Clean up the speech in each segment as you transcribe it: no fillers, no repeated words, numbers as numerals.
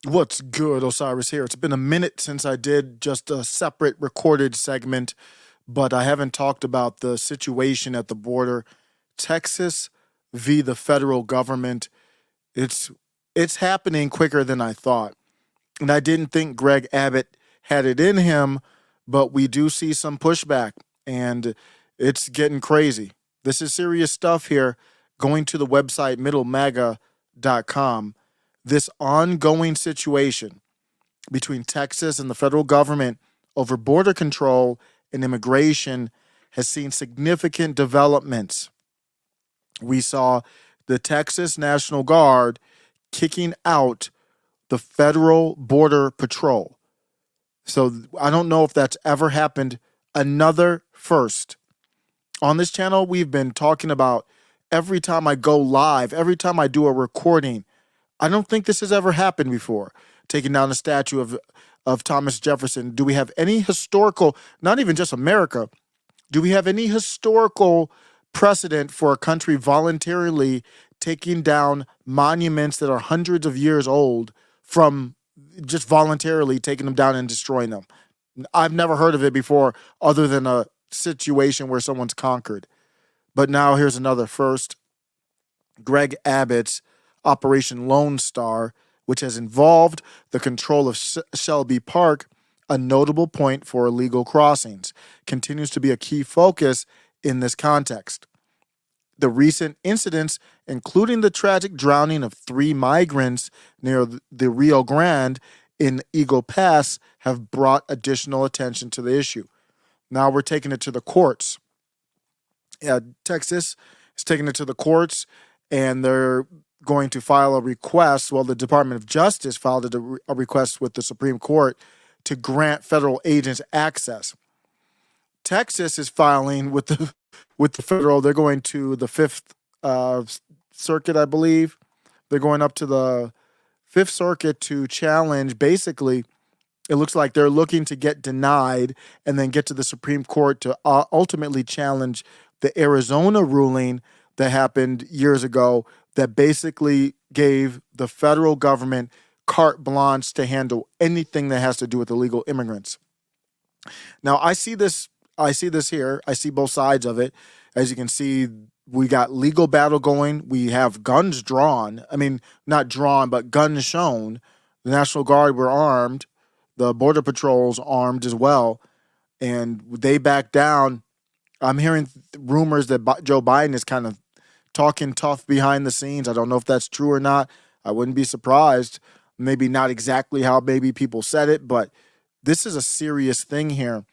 What's good, Osiris here? It's been a minute since I did just a separate recorded segment, but I haven't talked about the situation at the border. Texas v. the federal government. It's it's happening quicker than I thought. And I didn't think Greg Abbott had it in him, but we do see some pushback and it's getting crazy. This is serious stuff here. Going to the website middlemaga.com, this ongoing situation between Texas and the federal government over border control and immigration has seen significant developments. We saw the Texas National Guard kicking out the Federal Border Patrol. So I don't know if that's ever happened. Another first. On this channel, we've been talking about every time I go live, every time I do a recording, I don't think this has ever happened before. Taking down the statue of Thomas Jefferson. Do we have any historical, not even just America, do we have any historical precedent for a country voluntarily taking down monuments that are hundreds of years old from just voluntarily taking them down and destroying them? I've never heard of it before other than a situation where someone's conquered. But now here's another first. Greg Abbott's Operation Lone Star, which has involved the control of Shelby Park, a notable point for illegal crossings, continues to be a key focus in this context. The recent incidents, including the tragic drowning of 3 migrants near the Rio Grande in Eagle Pass, have brought additional attention to the issue. Now we're taking it to the courts. Texas is taking it to the courts, and they're going to file a request. Well, the Department of Justice filed a request with the Supreme Court to grant federal agents access. Texas is filing with the federal. They're going to the Fifth Circuit, I believe. They're going up to the Fifth Circuit to challenge. Basically, it looks like they're looking to get denied and then get to the Supreme Court to ultimately challenge the Arizona ruling that happened years ago that basically gave the federal government carte blanche to handle anything that has to do with illegal immigrants. Now, I see this here. I see both sides of it. As you can see, we got legal battle going. We have guns drawn. I mean, not drawn, but guns shown. The National Guard were armed. The Border Patrol's armed as well. And they back down. I'm hearing rumors that Joe Biden is kind of talking tough behind the scenes. I don't know if that's true or not. I wouldn't be surprised. Maybe not exactly how maybe people said it, but this is a serious thing here.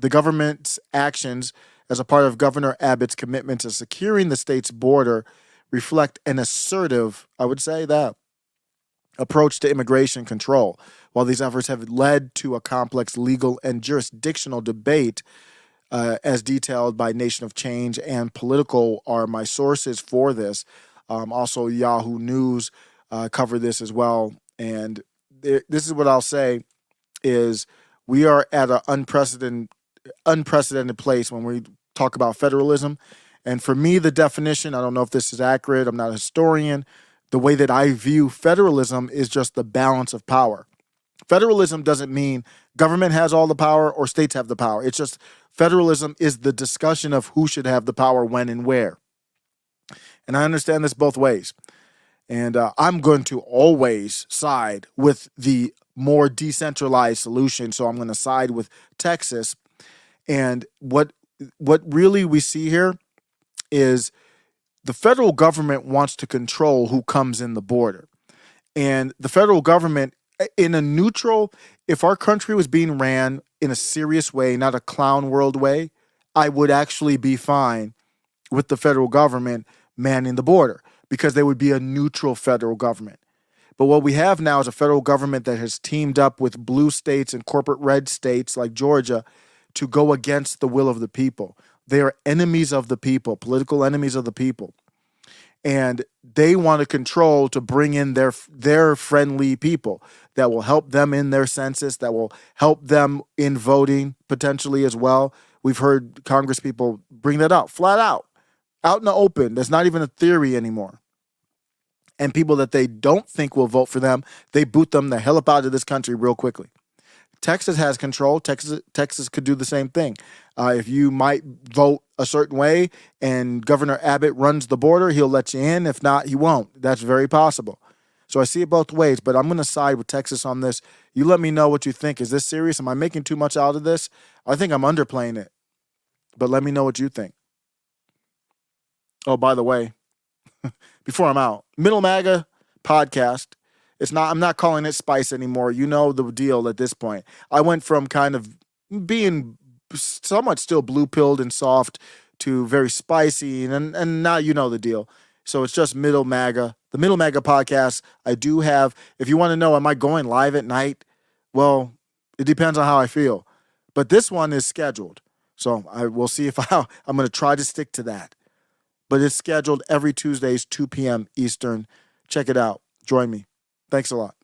The government's actions as a part of Governor Abbott's commitment to securing the state's border reflect an assertive, I would say that, approach to immigration control. While these efforts have led to a complex legal and jurisdictional debate, as detailed by Nation of Change and Political are my sources for this. Also, Yahoo News covered this as well. And this is what I'll say is we are at an unprecedented place when we talk about federalism. And for me, the definition, I don't know if this is accurate, I'm not a historian, the way that I view federalism is just the balance of power. Federalism doesn't mean government has all the power or states have the power. It's just federalism is the discussion of who should have the power, when, and where. And I understand this both ways. And I'm going to always side with the more decentralized solution. So I'm going to side with Texas. And what really we see here is the federal government wants to control who comes in the border. And the federal government, in a neutral, if our country was being ran in a serious way, not a clown world way, I would actually be fine with the federal government manning the border because they would be a neutral federal government. But what we have now is a federal government that has teamed up with blue states and corporate red states like Georgia to go against the will of the people. They are enemies of the people, political enemies of the people. And they want to control to bring in their friendly people that will help them in their census, that will help them in voting potentially as well. We've heard Congress people bring that out, flat out in the open. That's not even a theory anymore. And people that they don't think will vote for them, they boot them the hell up out of this country real quickly. Texas has control. Texas could do the same thing. If you might vote a certain way and Governor Abbott runs the border, he'll let you in. If not, he won't. That's very possible. So I see it both ways, but I'm going to side with Texas on this. You let me know what you think. Is this serious? Am I making too much out of this? I think I'm underplaying it, but let me know what you think. Oh, by the way, before I'm out, Middle MAGA podcast. I'm not calling it Spice anymore. You know the deal at this point. I went from kind of being somewhat still blue-pilled and soft to very spicy, and now you know the deal. So it's just Middle MAGA. The Middle MAGA podcast, I do have, if you want to know, am I going live at night? Well, it depends on how I feel. But this one is scheduled. So I will see if I'm going to try to stick to that. But it's scheduled every Tuesdays, 2 p.m. Eastern. Check it out. Join me. Thanks a lot.